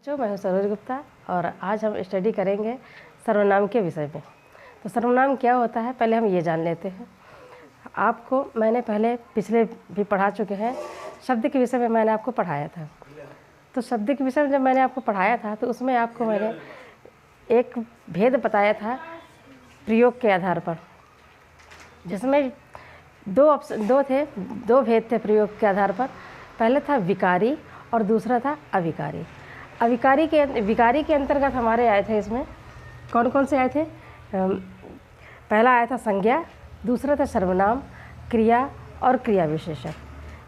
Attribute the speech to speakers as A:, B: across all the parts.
A: जो मैं हूँ सरोज गुप्ता और आज हम स्टडी करेंगे सर्वनाम के विषय में। तो सर्वनाम क्या होता है पहले हम ये जान लेते हैं। आपको मैंने पहले पिछले भी पढ़ा चुके हैं, शब्द के विषय में मैंने आपको पढ़ाया था। तो शब्द के विषय में जब मैंने आपको पढ़ाया था तो उसमें आपको मैंने एक भेद बताया था प्रयोग के आधार पर, जिसमें दो भेद थे प्रयोग के आधार पर। पहले था विकारी और दूसरा था अविकारी। विकारी के अंतर्गत हमारे आए थे, इसमें कौन कौन से आए थे? पहला आया था संज्ञा, दूसरा था सर्वनाम, क्रिया और क्रिया विशेषण।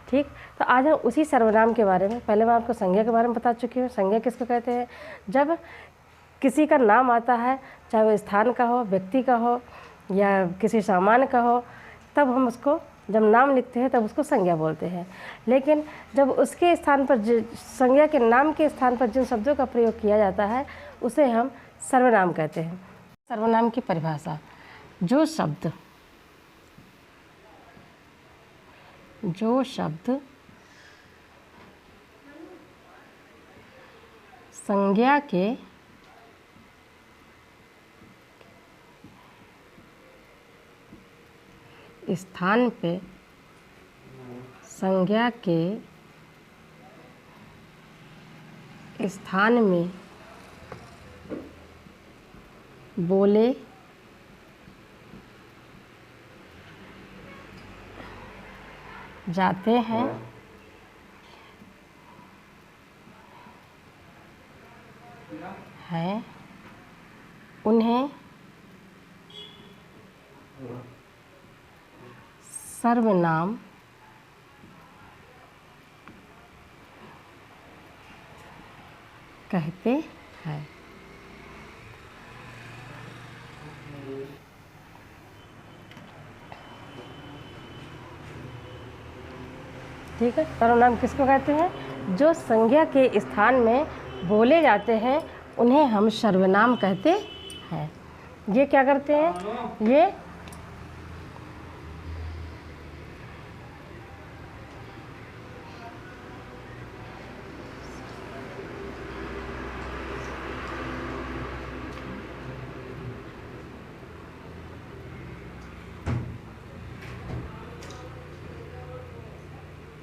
A: ठीक, तो आज हम उसी सर्वनाम के बारे में, पहले मैं आपको संज्ञा के बारे में बता चुकी हूँ। संज्ञा किसको कहते हैं? जब किसी का नाम आता है, चाहे वो स्थान का हो, व्यक्ति का हो या किसी सामान का हो, तब हम उसको जब नाम लिखते हैं तब उसको संज्ञा बोलते हैं। लेकिन जब उसके स्थान पर संज्ञा के नाम के स्थान पर जिन शब्दों का प्रयोग किया जाता है उसे हम सर्वनाम कहते हैं। सर्वनाम की परिभाषा, जो शब्द संज्ञा के स्थान पे संज्ञा के स्थान में बोले जाते हैं उन्हें सर्वनाम कहते हैं। ठीक है, सर्वनाम किसको कहते हैं? जो संज्ञा के स्थान में बोले जाते हैं उन्हें हम सर्वनाम कहते हैं। ये क्या करते हैं? ये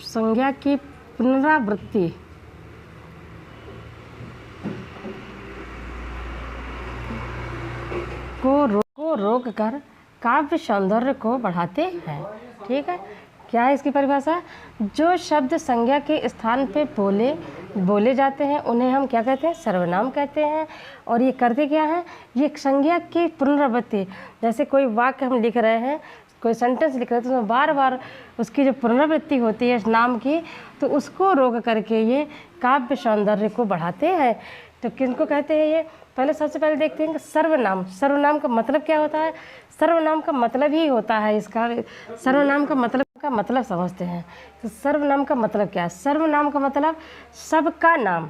A: संज्ञा की पुनरावृत्ति को रोक कर काव्य सौंदर्य को बढ़ाते हैं। ठीक है, क्या है इसकी परिभाषा? जो शब्द संज्ञा के स्थान पे बोले जाते हैं उन्हें हम क्या कहते हैं? सर्वनाम कहते हैं। और ये करते क्या हैं? ये संज्ञा की पुनरावृत्ति, जैसे कोई वाक्य हम लिख रहे हैं, कोई सेंटेंस लिख रहे हैं तो उसमें बार बार उसकी जो पुनरावृत्ति होती है नाम की, तो उसको रोक करके ये काव्य सौंदर्य को बढ़ाते हैं। तो किनको कहते हैं ये? पहले सबसे पहले देखते हैं कि सर्वनाम। सर्वनाम का मतलब क्या होता है? सर्वनाम का मतलब ही होता है इसका, सर्वनाम का मतलब समझते हैं। तो सर्वनाम का मतलब क्या है? सर्वनाम का मतलब सबका नाम।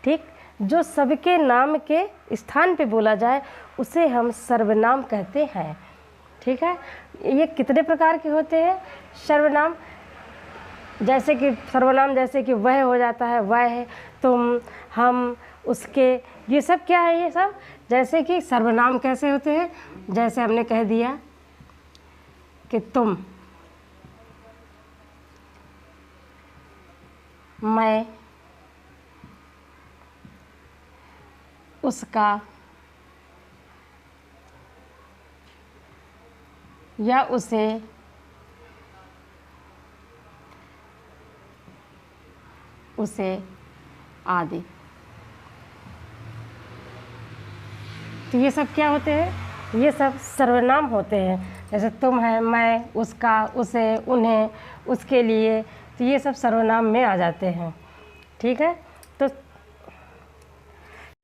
A: ठीक, जो सबके नाम के स्थान पे बोला जाए उसे हम सर्वनाम कहते हैं। ठीक है, ये कितने प्रकार के होते हैं सर्वनाम? जैसे कि सर्वनाम जैसे कि वह हो जाता है, वह, तुम, हम, उसके, ये सब क्या है? ये सब जैसे कि सर्वनाम कैसे होते हैं? जैसे हमने कह दिया कि तुम, मैं, उसका या उसे, आदि। तो ये सब क्या होते हैं? ये सब सर्वनाम होते हैं। जैसे तुम है, मैं, उसका, उसे, उन्हें, उसके लिए, तो ये सब सर्वनाम में आ जाते हैं। ठीक है, तो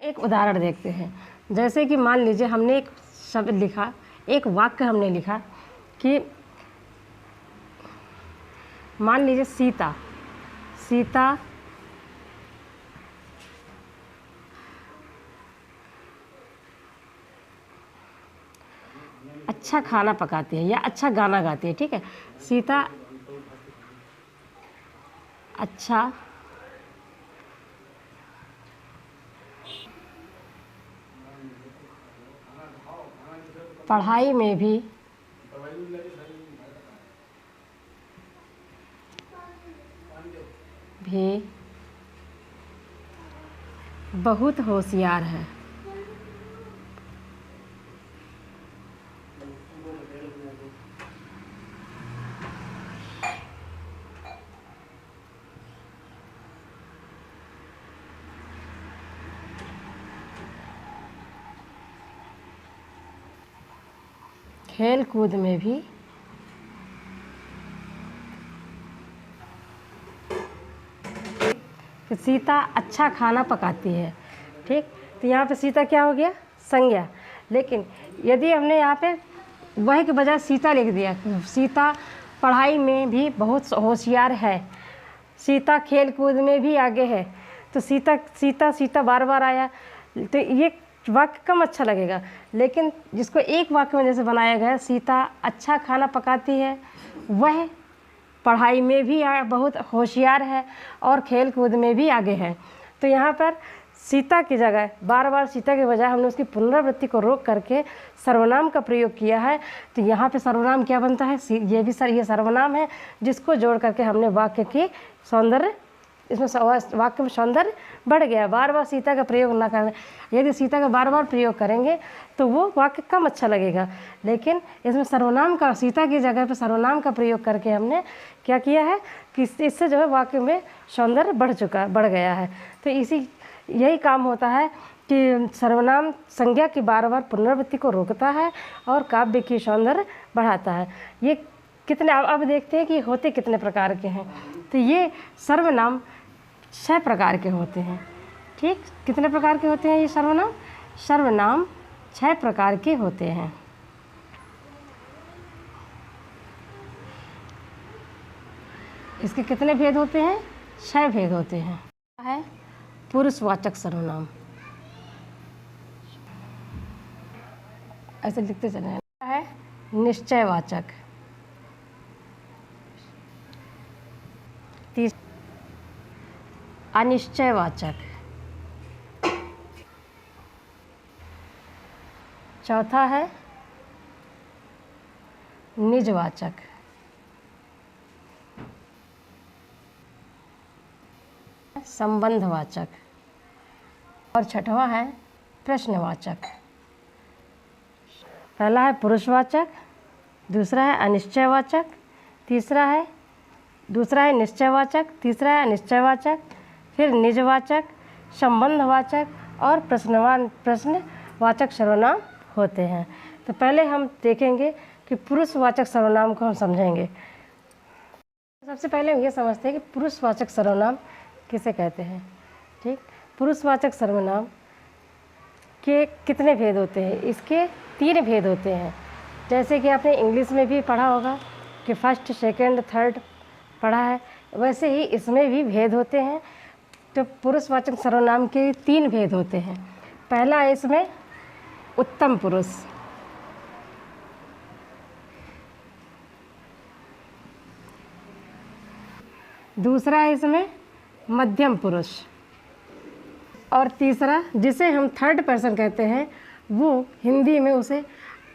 A: एक उदाहरण देखते हैं। जैसे कि मान लीजिए हमने एक शब्द लिखा, एक वाक्य हमने लिखा कि मान लीजिए सीता अच्छा खाना पकाती है या अच्छा गाना गाती है। ठीक है, सीता अच्छा पढ़ाई में भी बहुत होशियार है। खेल कूद में भी सीता अच्छा खाना पकाती है। ठीक, तो यहाँ पे सीता क्या हो गया? संज्ञा। लेकिन यदि हमने यहाँ पे वह के बजाय सीता लिख दिया, सीता पढ़ाई में भी बहुत होशियार है, सीता खेल कूद में भी आगे है, तो सीता सीता सीता बार बार आया, तो ये वाक्य कम अच्छा लगेगा। लेकिन जिसको एक वाक्य में जैसे बनाया गया, सीता अच्छा खाना पकाती है, वह पढ़ाई में भी बहुत होशियार है और खेल कूद में भी आगे है। तो यहाँ पर सीता की जगह बार बार सीता के बजाय हमने उसकी पुनरावृत्ति को रोक करके सर्वनाम का प्रयोग किया है। तो यहाँ पे सर्वनाम क्या बनता है? ये भी ये सर्वनाम है, जिसको जोड़ करके हमने वाक्य की सौंदर्य, इसमें वाक्य में सौंदर्य बढ़ गया। बार बार सीता का प्रयोग ना करें, यदि सीता का बार बार प्रयोग करेंगे तो वो वाक्य कम अच्छा लगेगा। लेकिन इसमें सर्वनाम का, सीता की जगह पे सर्वनाम का प्रयोग करके हमने क्या किया है कि इससे जो है वाक्य में सौंदर्य बढ़ गया है। तो यही काम होता है कि सर्वनाम संज्ञा की बार बार पुनरावृत्ति को रोकता है और काव्य की सौंदर्य बढ़ाता है। ये कितने, अब देखते हैं कि होते कितने प्रकार के हैं। तो ये सर्वनाम 6 प्रकार के होते हैं। ठीक, कितने प्रकार के होते हैं ये सर्वनाम? सर्वनाम 6 प्रकार के होते हैं। इसके कितने भेद होते हैं? 6 भेद होते हैं। है पुरुषवाचक सर्वनाम, ऐसे लिखते चले है। निश्चयवाचक, अनिश्चयवाचक, चौथा है निजवाचक, संबंधवाचक और छठवां है प्रश्नवाचक। पहला है पुरुषवाचक, दूसरा है अनिश्चयवाचक, दूसरा है निश्चयवाचक, तीसरा है अनिश्चयवाचक, फिर निजवाचक, संबंधवाचक और प्रश्नवाचक सर्वनाम होते हैं। तो पहले हम देखेंगे कि पुरुषवाचक सर्वनाम को हम समझेंगे। सबसे पहले हम ये समझते हैं कि पुरुषवाचक सर्वनाम किसे कहते हैं। ठीक, पुरुषवाचक सर्वनाम के कितने भेद होते हैं? इसके 3 भेद होते हैं। जैसे कि आपने इंग्लिश में भी पढ़ा होगा कि फर्स्ट, सेकंड, थर्ड पढ़ा है, वैसे ही इसमें भी भेद होते हैं। तो पुरुषवाचक सर्वनाम के 3 भेद होते हैं। पहला है इसमें उत्तम पुरुष, दूसरा है इसमें मध्यम पुरुष, और तीसरा जिसे हम थर्ड पर्सन कहते हैं, वो हिंदी में उसे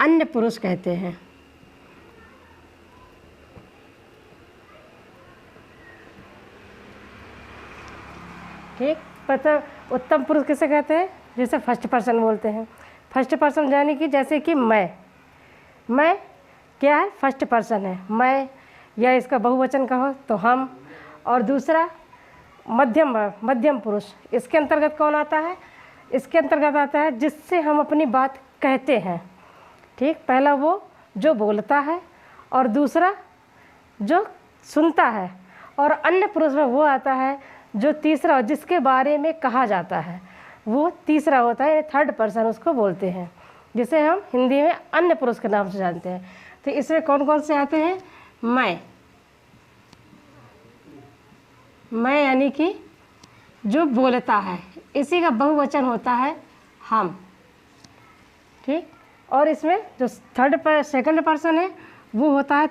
A: अन्य पुरुष कहते हैं। ठीक, पता उत्तम पुरुष किसे कहते हैं? जिसे फर्स्ट पर्सन बोलते हैं। फर्स्ट पर्सन यानी कि जैसे कि मैं क्या है? फर्स्ट पर्सन है मैं, या इसका बहुवचन कहो तो हम। और दूसरा मध्यम पुरुष, इसके अंतर्गत कौन आता है? इसके अंतर्गत आता है जिससे हम अपनी बात कहते हैं। ठीक, पहला वो जो बोलता है और दूसरा जो सुनता है, और अन्य पुरुष में वो आता है जो तीसरा, जिसके बारे में कहा जाता है, वो तीसरा होता है, थर्ड पर्सन उसको बोलते हैं, जिसे हम हिंदी में अन्य पुरुष के नाम से जानते हैं। तो इसमें कौन कौन से आते हैं? मैं यानी कि जो बोलता है, इसी का बहुवचन होता है हम। ठीक, और इसमें जो सेकंड पर्सन है वो होता है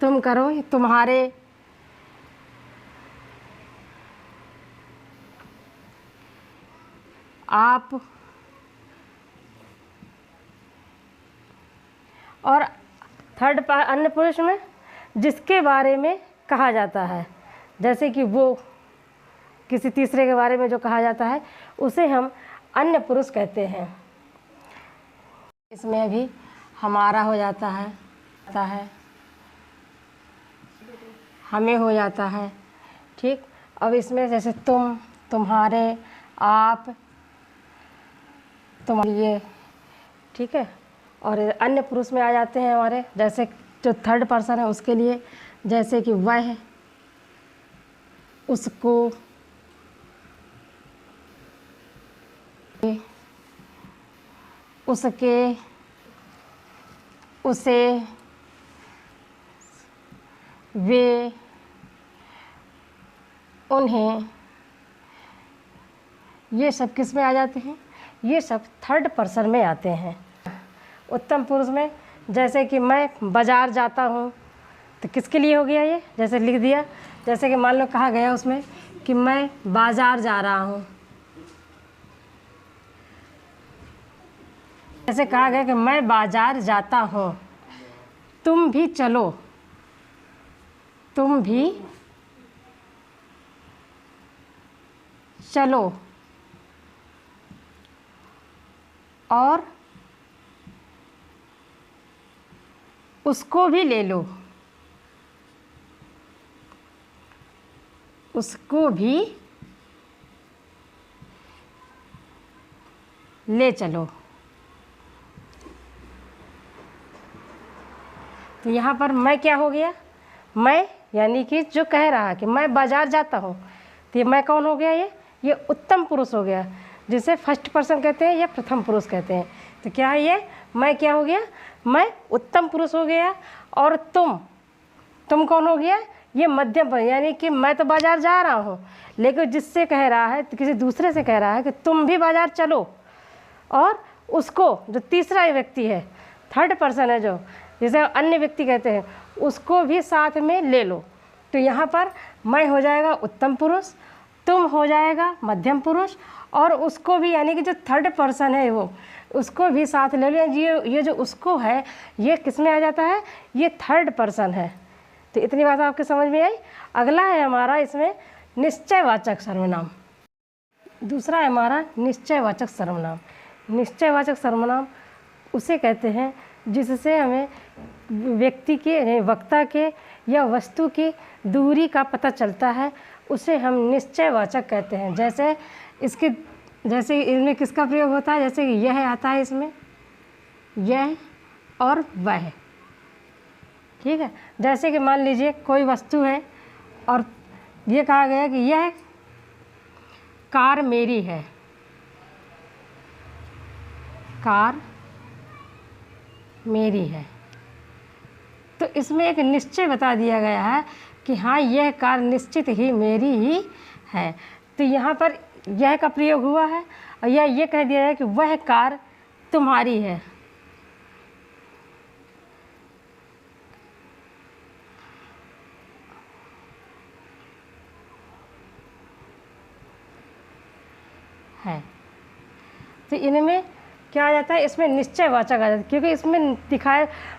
A: तुम करो, तुम्हारे। आप। और थर्ड अन्य पुरुष में जिसके बारे में कहा जाता है, जैसे कि वो किसी तीसरे के बारे में जो कहा जाता है उसे हम अन्य पुरुष कहते हैं। इसमें भी हमारा हो जाता है, हमें हो जाता है। ठीक, अब इसमें जैसे तुम, तुम्हारे, आप, तुम, ये, ठीक है। और अन्य पुरुष में आ जाते हैं हमारे, जैसे जो थर्ड पर्सन है उसके लिए, जैसे कि वह, उसको, उसके, उसे, वे, उन्हें, ये सब किस में आ जाते हैं? ये सब थर्ड पर्सन में आते हैं। उत्तम पुरुष में जैसे कि मैं बाज़ार जाता हूँ, तो किसके लिए हो गया ये? जैसे लिख दिया, जैसे कि मान लो कहा गया उसमें कि मैं बाज़ार जा रहा हूँ, जैसे कहा गया कि मैं बाज़ार जाता हूँ। तुम भी चलो, तुम भी चलो, और उसको भी ले लो, उसको भी ले चलो। तो यहाँ पर मैं क्या हो गया? मैं यानी कि जो कह रहा है कि मैं बाज़ार जाता हूँ, तो ये मैं कौन हो गया? ये उत्तम पुरुष हो गया, जिसे फर्स्ट पर्सन कहते हैं या प्रथम पुरुष कहते हैं। तो क्या है ये? मैं क्या हो गया? मैं उत्तम पुरुष हो गया। और तुम कौन हो गया? ये मध्यम पुरुष, यानी कि मैं तो बाज़ार जा रहा हूँ, लेकिन जिससे कह रहा है, तो किसी दूसरे से कह रहा है कि तुम भी बाज़ार चलो, और उसको, जो तीसरा व्यक्ति है, थर्ड पर्सन है, जो जिसे अन्य व्यक्ति कहते हैं, उसको भी साथ में ले लो। तो यहाँ पर मैं हो जाएगा उत्तम पुरुष, तुम हो जाएगा मध्यम पुरुष, और उसको भी, यानी कि जो थर्ड पर्सन है वो, उसको भी साथ ले लो। ये जो उसको है, ये किस में आ जाता है? ये थर्ड पर्सन है। तो इतनी बात आपके समझ में आई। अगला है हमारा इसमें निश्चयवाचक सर्वनाम। दूसरा है हमारा निश्चयवाचक सर्वनाम। निश्चयवाचक सर्वनाम उसे कहते हैं जिससे हमें व्यक्ति के, वक्ता के या वस्तु की दूरी का पता चलता है, उसे हम निश्चयवाचक कहते हैं। जैसे इनमें किसका प्रयोग होता है? जैसे कि यह आता है इसमें, यह और वह, ठीक है। जैसे कि मान लीजिए कोई वस्तु है और ये कहा गया कि यह कार मेरी है, कार मेरी है। तो इसमें एक निश्चय बता दिया गया है कि हाँ, यह कार निश्चित ही मेरी ही है। तो यहाँ पर यह का प्रयोग हुआ है, और ये कह दिया है कि वह कार तुम्हारी है। तो इनमें क्या आ जाता है? इसमें निश्चयवाचक आ जाता है, क्योंकि इसमें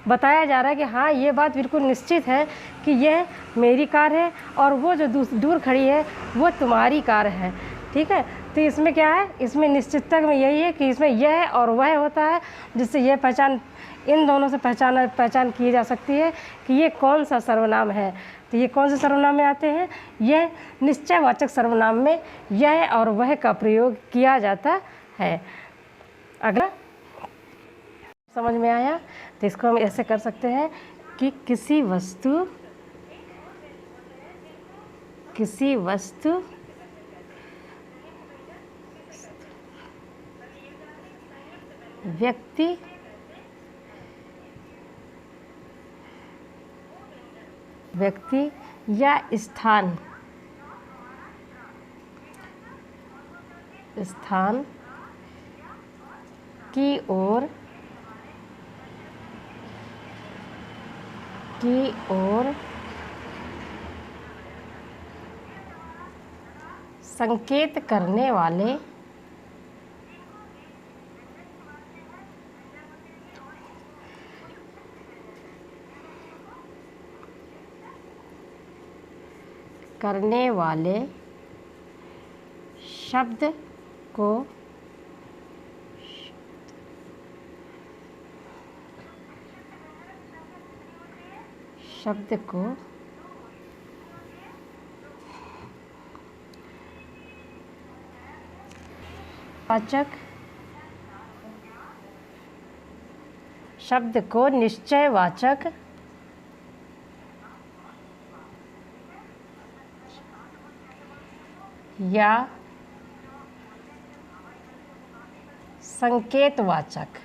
A: बताया जा रहा है कि हाँ, ये बात बिल्कुल निश्चित है कि यह मेरी कार है, और वो जो दूर खड़ी है वो तुम्हारी कार है, ठीक है। तो इसमें क्या है? इसमें निश्चितता में यही है कि इसमें यह और वह होता है, जिससे यह पहचान, इन दोनों से पहचान की जा सकती है कि ये कौन सा सर्वनाम है। तो ये कौन से सर्वनाम में आते हैं? यह निश्चयवाचक सर्वनाम में यह और वह का प्रयोग किया जाता है। अगर समझ में आया तो इसको हम ऐसे कर सकते हैं कि किसी वस्तु व्यक्ति या स्थान की ओर संकेत करने वाले करने वाले शब्द को वाचक शब्द को निश्चयवाचक या संकेतवाचक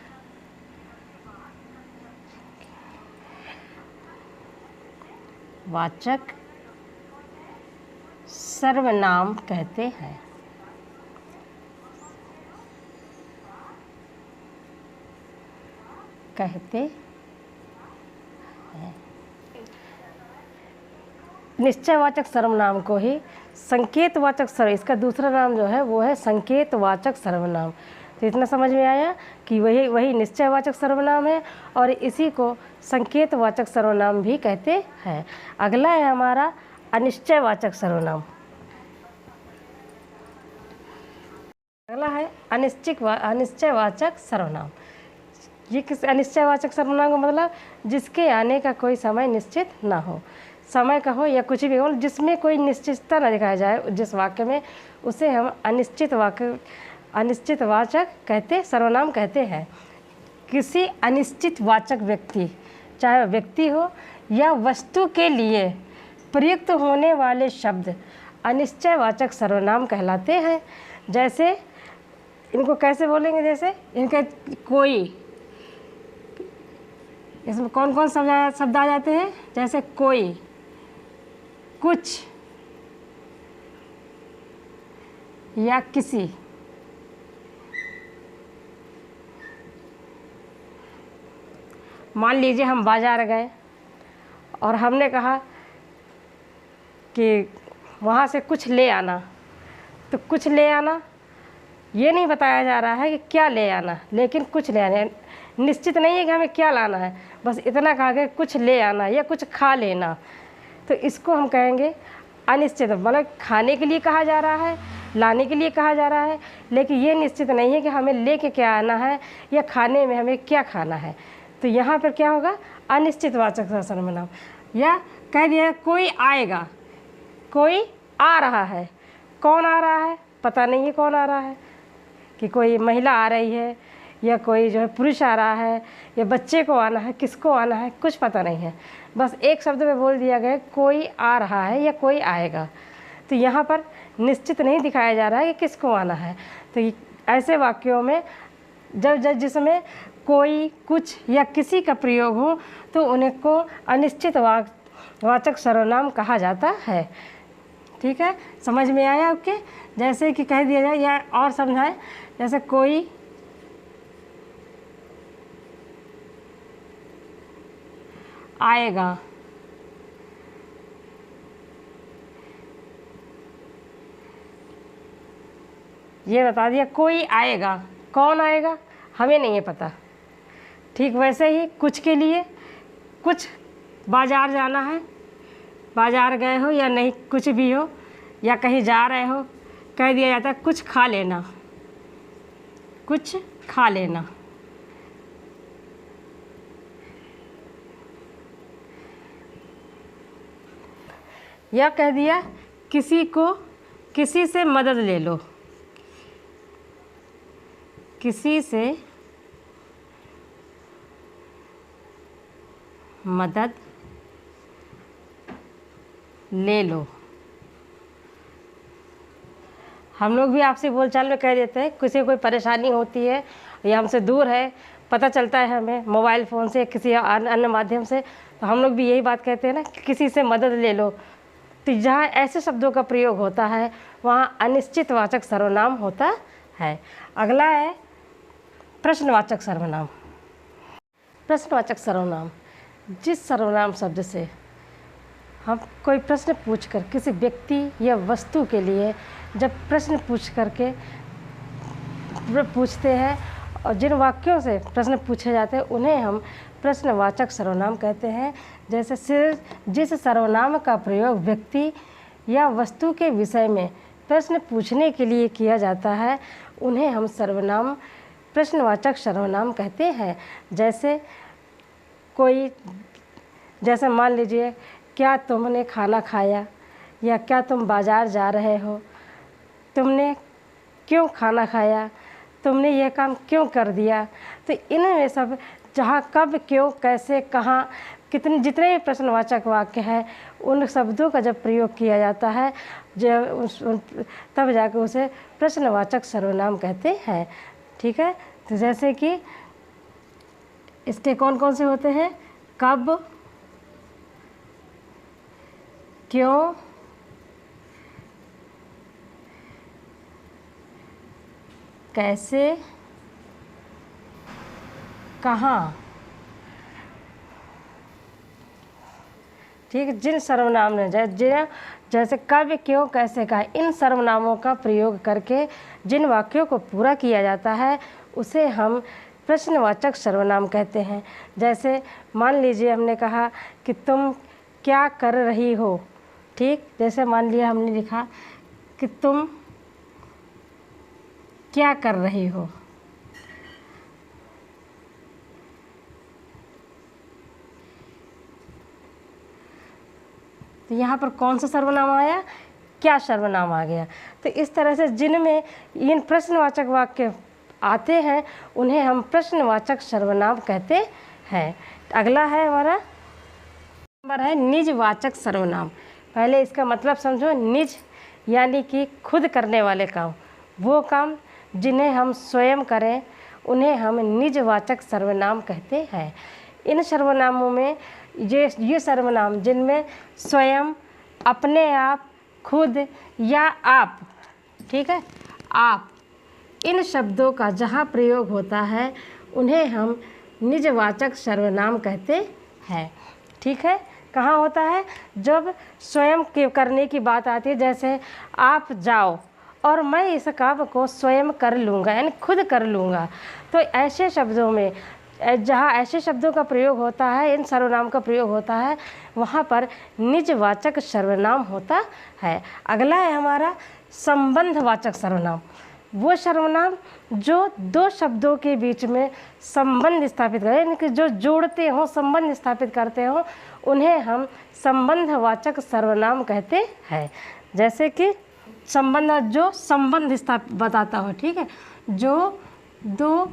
A: वाचक सर्वनाम कहते हैं। निश्चयवाचक सर्वनाम को ही संकेतवाचक इसका दूसरा नाम जो है वो है संकेतवाचक सर्वनाम। तो इतना समझ में आया कि वही निश्चयवाचक सर्वनाम है और इसी को संकेतवाचक सर्वनाम भी कहते हैं। अगला है हमारा अनिश्चयवाचक सर्वनाम। अगला है अनिश्चयवाचक सर्वनाम। ये किस अनिश्चयवाचक सर्वनाम का मतलब जिसके आने का कोई समय निश्चित ना हो, समय का हो या कुछ भी हो, जिसमें कोई निश्चितता न दिखाया जाए जिस वाक्य में, उसे हम अनिश्चितवाचक सर्वनाम कहते हैं। किसी अनिश्चितवाचक व्यक्ति, चाहे व्यक्ति हो या वस्तु के लिए प्रयुक्त होने वाले शब्द अनिश्चयवाचक सर्वनाम कहलाते हैं। जैसे इनको कैसे बोलेंगे, जैसे इनका कोई, इसमें कौन कौन शब्द आ जाते हैं, जैसे कोई, कुछ या किसी। मान लीजिए हम बाज़ार गए और हमने कहा कि वहाँ से कुछ ले आना, तो कुछ ले आना ये नहीं बताया जा रहा है कि क्या ले आना, लेकिन कुछ ले आना, निश्चित नहीं है कि हमें क्या लाना है, बस इतना कहा गया कुछ ले आना या कुछ खा लेना। तो इसको हम कहेंगे अनिश्चित, मतलब खाने के लिए कहा जा रहा है, लाने के लिए कहा जा रहा है, लेकिन ये निश्चित नहीं है कि हमें लेके क्या आना है या खाने में हमें क्या खाना है। तो यहाँ पर क्या होगा, अनिश्चितवाचक सर्वनाम। या कह दिया कोई आएगा, कोई आ रहा है, कौन आ रहा है पता नहीं है कौन आ रहा है, कि कोई महिला आ रही है या कोई जो है पुरुष आ रहा है या बच्चे को आना है, किसको आना है कुछ पता नहीं है, बस एक शब्द में बोल दिया गया कोई आ रहा है या कोई आएगा। तो यहाँ पर निश्चित नहीं दिखाया जा रहा है कि किसको आना है। तो ऐसे वाक्यों में जब जिसमें कोई, कुछ या किसी का प्रयोग हो तो उन्हें को अनिश्चित वाचक सर्वनाम कहा जाता है। ठीक है, समझ में आया आपके? जैसे कि कह दिया जाए या और समझाएं, जैसे कोई आएगा, ये बता दिया कोई आएगा, कौन आएगा हमें नहीं है पता। ठीक वैसे ही कुछ के लिए, कुछ बाज़ार जाना है, बाज़ार गए हो या नहीं कुछ भी हो या कहीं जा रहे हो, कह दिया जाता है कुछ खा लेना, कुछ खा लेना। या कह दिया किसी से मदद ले लो, किसी से मदद ले लो। हम लोग भी आपसे बोलचाल में कह देते हैं, किसी को कोई परेशानी होती है या हमसे दूर है, पता चलता है हमें मोबाइल फ़ोन से किसी अन्य माध्यम से, तो हम लोग भी यही बात कहते हैं ना, किसी से मदद ले लो। तो जहाँ ऐसे शब्दों का प्रयोग होता है वहाँ अनिश्चितवाचक सर्वनाम होता है। अगला है प्रश्नवाचक सर्वनाम। प्रश्नवाचक सर्वनाम, जिस सर्वनाम शब्द से हम कोई प्रश्न पूछकर किसी व्यक्ति या वस्तु के लिए जब प्रश्न पूछते हैं और जिन वाक्यों से प्रश्न पूछे जाते हैं उन्हें हम प्रश्नवाचक सर्वनाम कहते हैं। जैसे जिस सर्वनाम का प्रयोग व्यक्ति या वस्तु के विषय में प्रश्न पूछने के लिए किया जाता है उन्हें हम सर्वनाम प्रश्नवाचक सर्वनाम कहते हैं। जैसे मान लीजिए, क्या तुमने खाना खाया, या क्या तुम बाज़ार जा रहे हो, तुमने क्यों खाना खाया, तुमने यह काम क्यों कर दिया। तो इनमें सब जहाँ कब, क्यों, कैसे, कहाँ, कितने जितने भी प्रश्नवाचक वाक्य हैं उन शब्दों का जब प्रयोग किया जाता है तब जाकर उसे प्रश्नवाचक सर्वनाम कहते हैं। ठीक है। तो जैसे कि इसके कौन कौन से होते हैं? कब, क्यों, कैसे, कहाँ। ठीक है। जिन सर्वनाम ने जैसे कब, क्यों, कैसे, कहाँ, इन सर्वनामों का प्रयोग करके जिन वाक्यों को पूरा किया जाता है उसे हम प्रश्नवाचक सर्वनाम कहते हैं। जैसे मान लीजिए हमने कहा कि तुम क्या कर रही हो। ठीक। जैसे मान लिया हमने लिखा कि तुम क्या कर रही हो। तो यहाँ पर कौन सा सर्वनाम आया? क्या सर्वनाम आ गया। तो इस तरह से जिनमें इन प्रश्नवाचक वाक्य आते हैं उन्हें हम प्रश्नवाचक सर्वनाम कहते हैं। अगला है हमारा नंबर है निजवाचक सर्वनाम। पहले इसका मतलब समझो। निज यानी कि खुद करने वाले काम, वो काम जिन्हें हम स्वयं करें उन्हें हम निजवाचक सर्वनाम कहते हैं। इन सर्वनामों में ये सर्वनाम जिनमें स्वयं, अपने आप, खुद या आप, ठीक है, आप, इन शब्दों का जहाँ प्रयोग होता है उन्हें हम निजवाचक सर्वनाम कहते हैं। ठीक है। कहाँ होता है? जब स्वयं के करने की बात आती है। जैसे आप जाओ और मैं इस काम को स्वयं कर लूँगा, यानी खुद कर लूँगा। तो ऐसे शब्दों में जहाँ ऐसे शब्दों का प्रयोग होता है, इन सर्वनाम का प्रयोग होता है, वहाँ पर निजवाचक सर्वनाम होता है। अगला है हमारा संबंधवाचक सर्वनाम। वो सर्वनाम जो दो शब्दों के बीच में संबंध स्थापित करें, यानी कि जो जोड़ते हों, संबंध स्थापित करते हों, उन्हें हम संबंधवाचक सर्वनाम कहते हैं। जैसे कि संबंध, जो संबंध स्थापित बताता हो। ठीक है। जो दो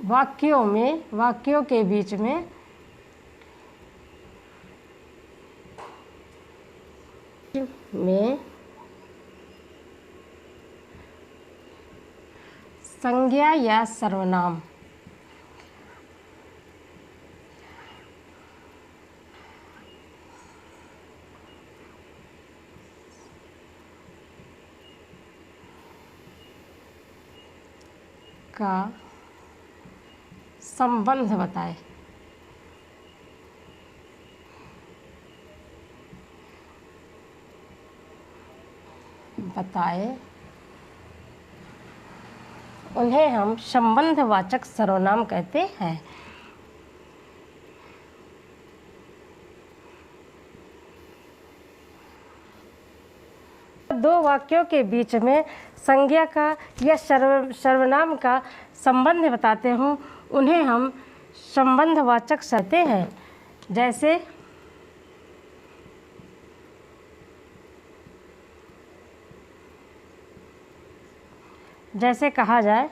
A: वाक्यों के बीच में संज्ञा या सर्वनाम का संबंध बताए उन्हें हम संबंधवाचक सर्वनाम कहते हैं। दो वाक्यों के बीच में संज्ञा का या सर्वनाम का संबंध बताते हों उन्हें हम संबंधवाचक कहते हैं। जैसे कहा जाए,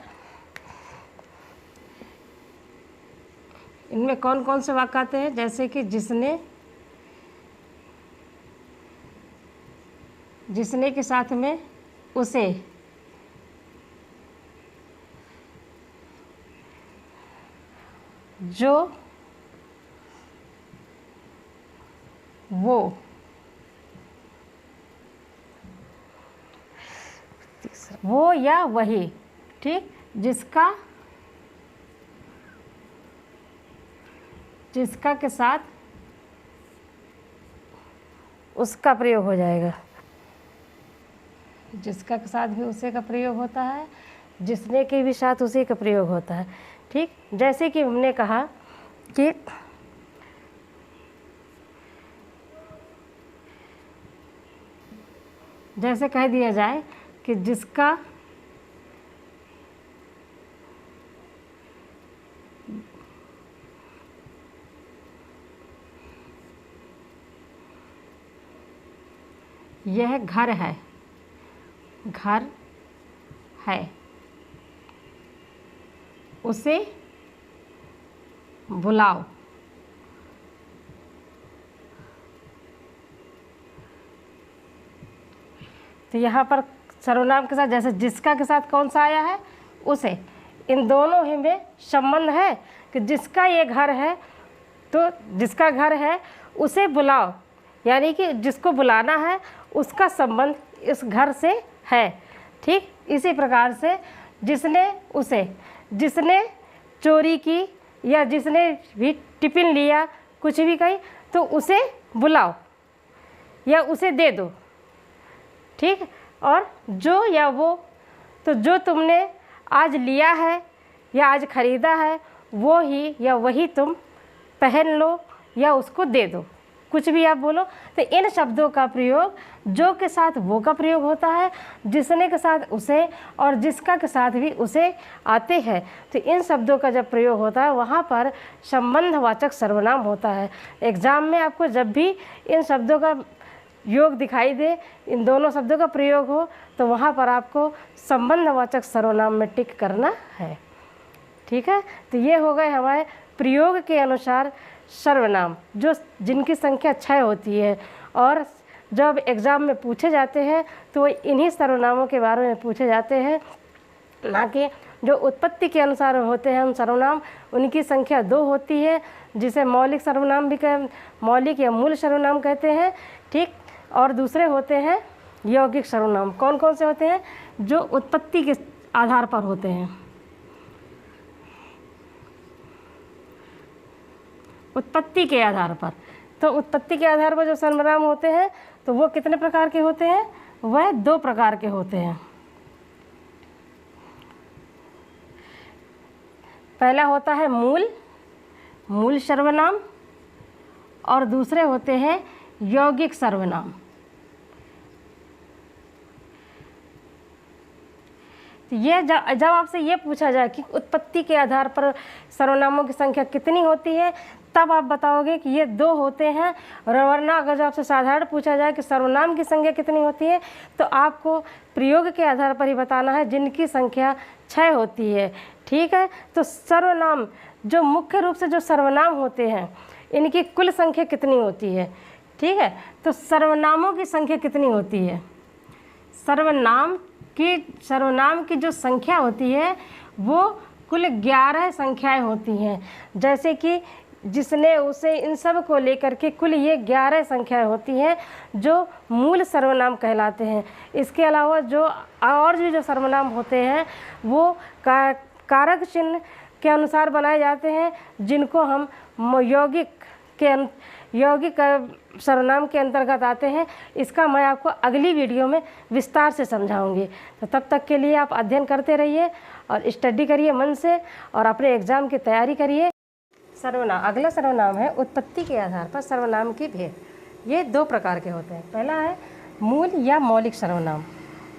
A: इनमें कौन कौन से वाक्य आते हैं? जैसे कि जिसने के साथ में उसे, जो, वो या वही। ठीक। जिसका के साथ उसका प्रयोग हो जाएगा। जिसका के साथ भी उसे का प्रयोग होता है, जिसने के भी साथ उसी का प्रयोग होता है। ठीक। जैसे कि हमने कहा कि जैसे कह दिया जाए कि जिसका यह घर है, घर है, उसे बुलाओ। तो यहाँ पर सर्वनाम के साथ जैसे जिसका के साथ कौन सा आया है, उसे, इन दोनों ही में संबंध है कि जिसका ये घर है, तो जिसका घर है उसे बुलाओ, यानी कि जिसको बुलाना है उसका संबंध इस घर से है। ठीक, इसी प्रकार से जिसने उसे, जिसने चोरी की या जिसने भी टिफिन लिया, कुछ भी कही, तो उसे बुलाओ या उसे दे दो। ठीक, और जो या वो, तो जो तुमने आज लिया है या आज ख़रीदा है वो ही या वही तुम पहन लो या उसको दे दो, कुछ भी आप बोलो। तो इन शब्दों का प्रयोग जो के साथ वो का प्रयोग होता है, जिसने के साथ उसे और जिसका के साथ भी उसे आते हैं। तो इन शब्दों का जब प्रयोग होता है वहाँ पर संबंधवाचक सर्वनाम होता है। एग्ज़ाम में आपको जब भी इन शब्दों का योग दिखाई दे, इन दोनों शब्दों का प्रयोग हो, तो वहाँ पर आपको संबंधवाचक सर्वनाम में टिक करना है। ठीक है, तो ये हो गए हमारे प्रयोग के अनुसार सर्वनाम, जो जिनकी संख्या 6 होती है और जब एग्ज़ाम में पूछे जाते हैं तो इन्हीं सर्वनामों के बारे में पूछे जाते हैं, ना कि जो उत्पत्ति के अनुसार होते हैं हम सर्वनाम, उनकी संख्या 2 होती है, जिसे मौलिक सर्वनाम भी मौलिक या मूल सर्वनाम कहते हैं। ठीक, और दूसरे होते हैं यौगिक सर्वनाम। कौन कौन से होते हैं? जो उत्पत्ति के आधार पर होते हैं। उत्पत्ति के आधार पर, तो उत्पत्ति के आधार पर जो सर्वनाम होते हैं तो वो कितने प्रकार के होते हैं? वह 2 प्रकार के होते हैं। पहला होता है मूल सर्वनाम और दूसरे होते हैं यौगिक सर्वनाम। तो ये जब आपसे ये पूछा जाए कि उत्पत्ति के आधार पर सर्वनामों की संख्या कितनी होती है, तब आप बताओगे कि ये 2 होते हैं। और वरना अगर जो आपसे साधारण पूछा जाए कि सर्वनाम की संख्या कितनी होती है, तो आपको प्रयोग के आधार पर ही बताना है, जिनकी संख्या 6 होती है। ठीक है, तो सर्वनाम जो मुख्य रूप से जो सर्वनाम होते हैं, इनकी कुल संख्या कितनी होती है? ठीक है, तो सर्वनामों की संख्या कितनी होती है? सर्वनाम की जो संख्या होती है वो कुल 11 संख्याएं होती हैं। जैसे कि जिसने, उसे, इन सब को लेकर के कुल ये 11 संख्याएं होती हैं जो मूल सर्वनाम कहलाते हैं। इसके अलावा जो और भी जो सर्वनाम होते हैं वो कारक चिन्ह के अनुसार बनाए जाते हैं, जिनको हम यौगिक सर्वनाम के अंतर्गत आते हैं। इसका मैं आपको अगली वीडियो में विस्तार से समझाऊंगी। तो तब तक के लिए आप अध्ययन करते रहिए और स्टडी करिए मन से और अपने एग्ज़ाम की तैयारी करिए। सर्वनाम, अगला सर्वनाम है उत्पत्ति के आधार पर सर्वनाम की भेद। ये 2 प्रकार के होते हैं। पहला है मूल या मौलिक सर्वनाम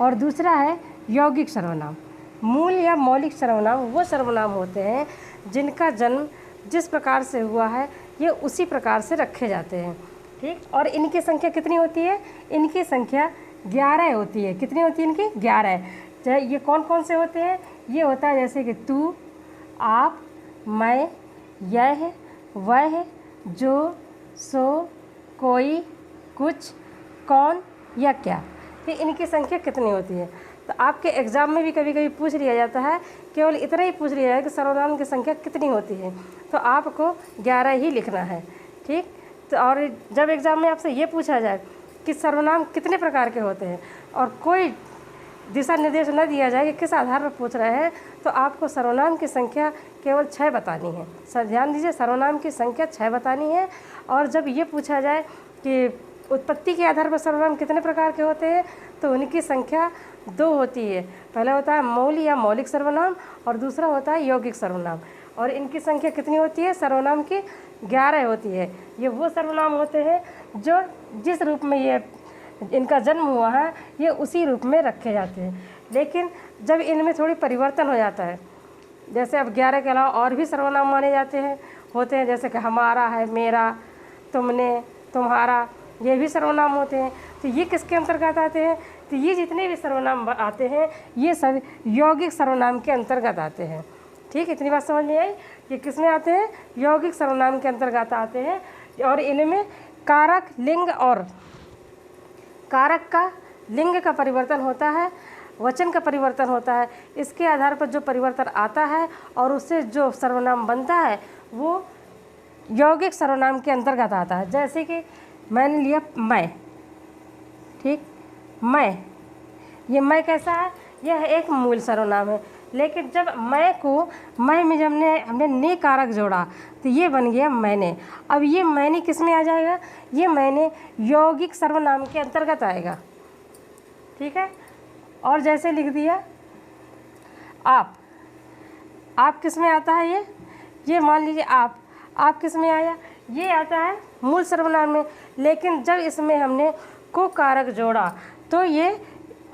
A: और दूसरा है यौगिक सर्वनाम। मूल या मौलिक सर्वनाम वो सर्वनाम होते हैं जिनका जन्म जिस प्रकार से हुआ है ये उसी प्रकार से रखे जाते हैं। ठीक, और इनकी संख्या कितनी होती है? इनकी संख्या 11 होती है। कितनी होती है इनकी? 11। चाहे ये कौन कौन से होते हैं? ये होता है जैसे कि तू, आप, मैं, यह, वह, जो, सो, कोई, कुछ, कौन या क्या। तो इनकी संख्या कितनी होती है? तो आपके एग्ज़ाम में भी कभी कभी पूछ लिया जाता है, केवल इतना ही पूछ लिया जाए कि सर्वनाम की संख्या कितनी होती है, तो आपको 11 ही लिखना है। ठीक, तो और जब एग्ज़ाम में आपसे ये पूछा जाए कि सर्वनाम कितने प्रकार के होते हैं और कोई दिशा निर्देश न दिया जाए कि किस आधार पर पूछ रहे हैं, तो आपको सर्वनाम की संख्या केवल 6 बतानी है। सर ध्यान दीजिए, सर्वनाम की संख्या 6 बतानी है। और जब ये पूछा जाए कि उत्पत्ति के आधार पर सर्वनाम कितने प्रकार के होते हैं, तो उनकी संख्या 2 होती है। पहला होता है मूल या मौलिक सर्वनाम और दूसरा होता है यौगिक सर्वनाम। और इनकी संख्या कितनी होती है? सर्वनाम की 11 होती है। ये वो सर्वनाम होते हैं जो जिस रूप में ये इनका जन्म हुआ है ये उसी रूप में रखे जाते हैं। लेकिन जब इनमें थोड़ी परिवर्तन हो जाता है, जैसे अब 11 के अलावा और भी सर्वनाम माने जाते हैं होते हैं, जैसे कि हमारा है, मेरा, तुमने, तुम्हारा, ये भी सर्वनाम होते हैं। तो ये किसके अंतर्गत आते हैं? तो ये जितने भी सर्वनाम आते हैं ये सब यौगिक सर्वनाम के अंतर्गत आते हैं। ठीक, इतनी बात समझ में आई? ये किस में आते हैं? यौगिक सर्वनाम के अंतर्गत आते हैं। और इनमें कारक, लिंग और कारक का, लिंग का परिवर्तन होता है, वचन का परिवर्तन होता है। इसके आधार पर जो परिवर्तन आता है और उससे जो सर्वनाम बनता है वो यौगिक सर्वनाम के अंतर्गत आता है। जैसे कि मैंने लिया मैं, ठीक, मैं, ये मैं कैसा है? यह एक मूल सर्वनाम है। लेकिन जब मैं को, मैं में जब हमने ने कारक जोड़ा तो ये बन गया मैंने। अब ये मैंने किस में आ जाएगा? ये मैंने यौगिक सर्वनाम के अंतर्गत आएगा। ठीक है। और जैसे लिख दिया आप किस में आता है? ये मान लीजिए आप किस में आया? ये आता है मूल सर्वनाम में। लेकिन जब इसमें हमने को कारक जोड़ा तो ये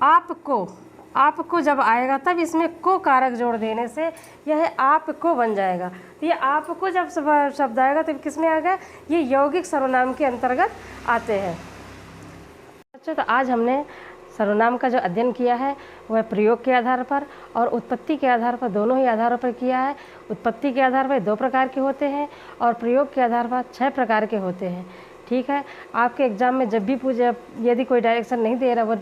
A: आपको जब आएगा तब इसमें को कारक जोड़ देने से यह आपको बन जाएगा। तो ये आपको जब शब्द आएगा तो किस में आ गया? ये यौगिक सर्वनाम के अंतर्गत आते हैं। अच्छा, तो आज हमने सर्वनाम का जो अध्ययन किया है वह प्रयोग के आधार पर और उत्पत्ति के आधार पर, दोनों ही आधारों पर किया है। उत्पत्ति के आधार पर 2 प्रकार के होते हैं और प्रयोग के आधार पर 6 प्रकार के होते हैं। ठीक है। आपके एग्ज़ाम में जब भी पूछे, यदि कोई डायरेक्शन नहीं दे रहा, वो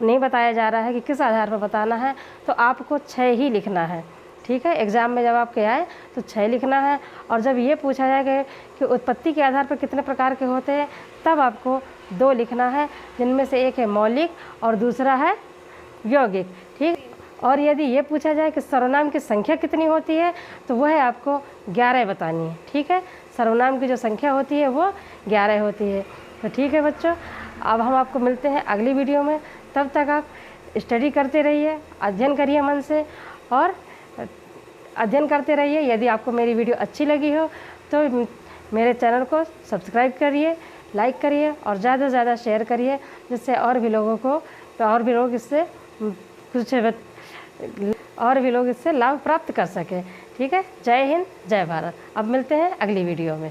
A: नहीं बताया जा रहा है कि किस आधार पर बताना है, तो आपको 6 ही लिखना है। ठीक है। एग्ज़ाम में जब आपके आए तो 6 लिखना है। और जब ये पूछा जाएगा कि उत्पत्ति के आधार पर कितने प्रकार के होते हैं, तब आपको 2 लिखना है, जिनमें से एक है मौलिक और दूसरा है यौगिक। ठीक। और यदि ये पूछा जाए कि सर्वनाम की संख्या कितनी होती है, तो वह आपको 11 बतानी है। ठीक है। सर्वनाम की जो संख्या होती है वो 11 होती है। तो ठीक है बच्चों, अब हम आपको मिलते हैं अगली वीडियो में। तब तक आप स्टडी करते रहिए, अध्ययन करिए मन से और अध्ययन करते रहिए। यदि आपको मेरी वीडियो अच्छी लगी हो तो मेरे चैनल को सब्सक्राइब करिए, लाइक करिए और ज़्यादा से ज़्यादा शेयर करिए, जिससे और भी लोग इससे लाभ प्राप्त कर सकें। ठीक है। जय हिंद, जय भारत। अब मिलते हैं अगली वीडियो में।